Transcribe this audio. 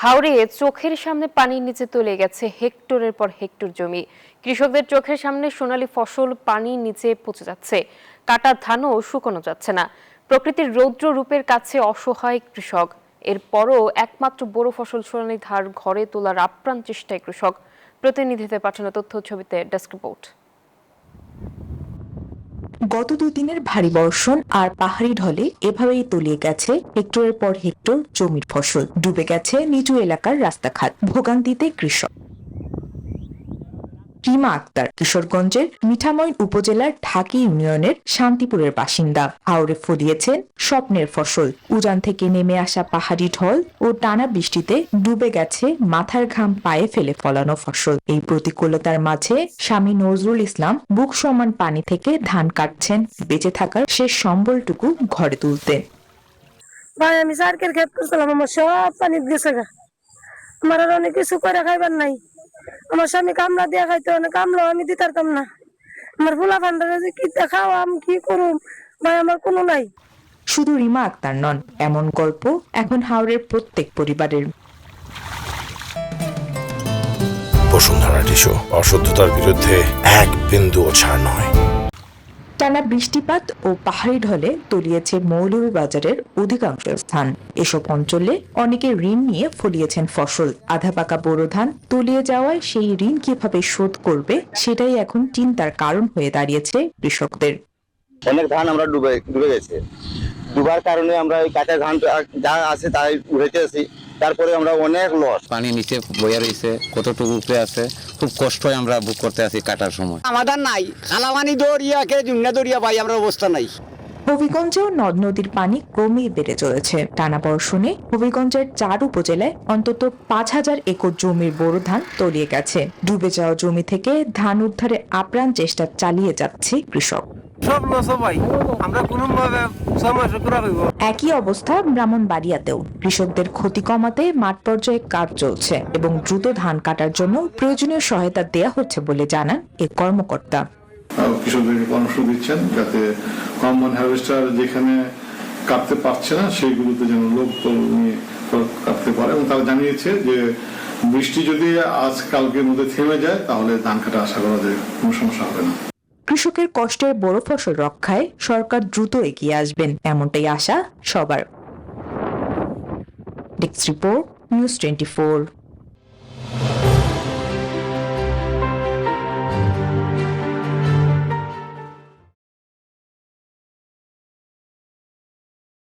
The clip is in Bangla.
হাওরে চোখের সামনে পানির নিচে তলিয়ে গেছে হেক্টরের পর হেক্টর জমি। কৃষকদের চোখের সামনে সোনালী ফসল পানির নিচে পচে যাচ্ছে, কাটা ধানও শুকানো যাচ্ছে না। প্রকৃতির রৌদ্র রূপের কাছে অসহায় কৃষক। এরপরও একমাত্র বড় ফসল সোনালী ধান ঘরে তোলার আপ্রাণ চেষ্টায় কৃষক। প্রতিনিধিদের পাঠানো তথ্য ছবিতে ডেস্ক রিপোর্ট। গত দুদিনের ভারী বর্ষণ আর পাহাড়ি ঢলে এভাবেই তলিয়ে গেছে হেক্টরের পর হেক্টর জমির ফসল। ডুবে গেছে নিচু এলাকার রাস্তাঘাট, ভোগান্তিতে কৃষক। রিমা আক্তার কিশোরগঞ্জের মিঠামইন উপজেলার ঢাকি ইউনিয়নের শান্তিপুরের বাসিন্দা। হাওরে ফলিয়েছেন স্বপ্নের ফসল। উজান থেকে নেমে আসা পাহাড়ি ঢল ও টানা বৃষ্টিতে ডুবে গেছে মাথার ঘাম পায়ে ফেলে ফলানো ফসল। এই প্রতিকূলতার মাঝে স্বামী নজরুল ইসলাম বুক সমান পানি থেকে ধান কাটছেন বেঁচে থাকার শেষ সম্বলটুকু ঘরে তুলতে। ভাই আমি সার্কেল ক্ষেত করছিলাম, আমার সব পানি গেছে গা। আমার আর অনেক কিছু করে খাইবার নাই। আমার স্বামী কামলা দিয়ে খাইতো, অনেক কামলাও আমি দিতে পারতাম না। আমার ফুলা ভান্ডারে যে কি দেখাও আমি কি করুম, ভাই আমার কোনো নাই। শুধু রিমা আক্তার নন, এমন গল্প এখন হাওরের প্রত্যেক পরিবারের। বসুন্ধরা টিস্যু, অশুদ্ধতার বিরুদ্ধে এক বিন্দুও ছাড় নয়। টানা বৃষ্টিপাত ও পাহাড়ি ঢলে তলিয়েছে মৌলভীবাজারের অধিকাংশ স্থান। এসব অঞ্চলে অনেকে ঋণ নিয়ে ফলিয়েছেন ফসল। আধা পাকা বোরো ধান তলিয়ে যাওয়ায় সেই ঋণ কিভাবে শোধ করবে সেটাই এখন চিন্তার কারণ হয়ে দাঁড়িয়েছে কৃষকদের। অনেক ধান আমরা ডুবে গেছে। ডুবার কারণে আমরা ওই কাঁচা ধান যা আছে তাই উড়েতে আছি, তারপরে আমরা অনেক লস। পানি নিচে বইয়া রয়েছে, কতটুকু উপরে আছে, খুব কষ্টই আমরা বুক করতে আছি কাটার সময়। আমাদের নাই খালামানি দরিয়াকে জুমনা দরিয়া পাই আমরা অবস্থা নাই। হবিগঞ্জেও নদ নদীর পানি ক্রমেই বেড়ে চলেছে। টানা বর্ষণে হবিগঞ্জের 4 উপজেলায় অন্তত 5,000 একর জমির বোরো ধান তলিয়ে গেছে। ডুবে যাওয়া জমি থেকে ধান উদ্ধারে আপ্রাণ চেষ্টা চালিয়ে যাচ্ছে কৃষক। একই অবস্থা ব্রাহ্মণবাড়িয়াতেও। কৃষকদের ক্ষতি কমাতে মাঠ পর্যায়ে কাজ চলছে এবং দ্রুত ধান কাটার জন্য প্রয়োজনীয় সহায়তা দেয়া হচ্ছে বলে জানান এ কর্মকর্তা। কৃষকদেরকে পরামর্শ দিচ্ছেন যাতে কম্বাইন হারভেস্টার যেখানে কাটতে পারছে না সেইগুলোতে যেন লোক নিয়ে কাটতে পারে, এবং তারা জানিয়েছে যে বৃষ্টি যদি আজ কালকের মধ্যে থেমে যায় তাহলে ধান কাটা আশা করা যায় কোনো সমস্যা হবে না। কৃষকের কষ্টের বড় ফসল রক্ষায় সরকার দ্রুত এগিয়ে আসবেন, এমনটাই আশা সবার। Desk report, news 24।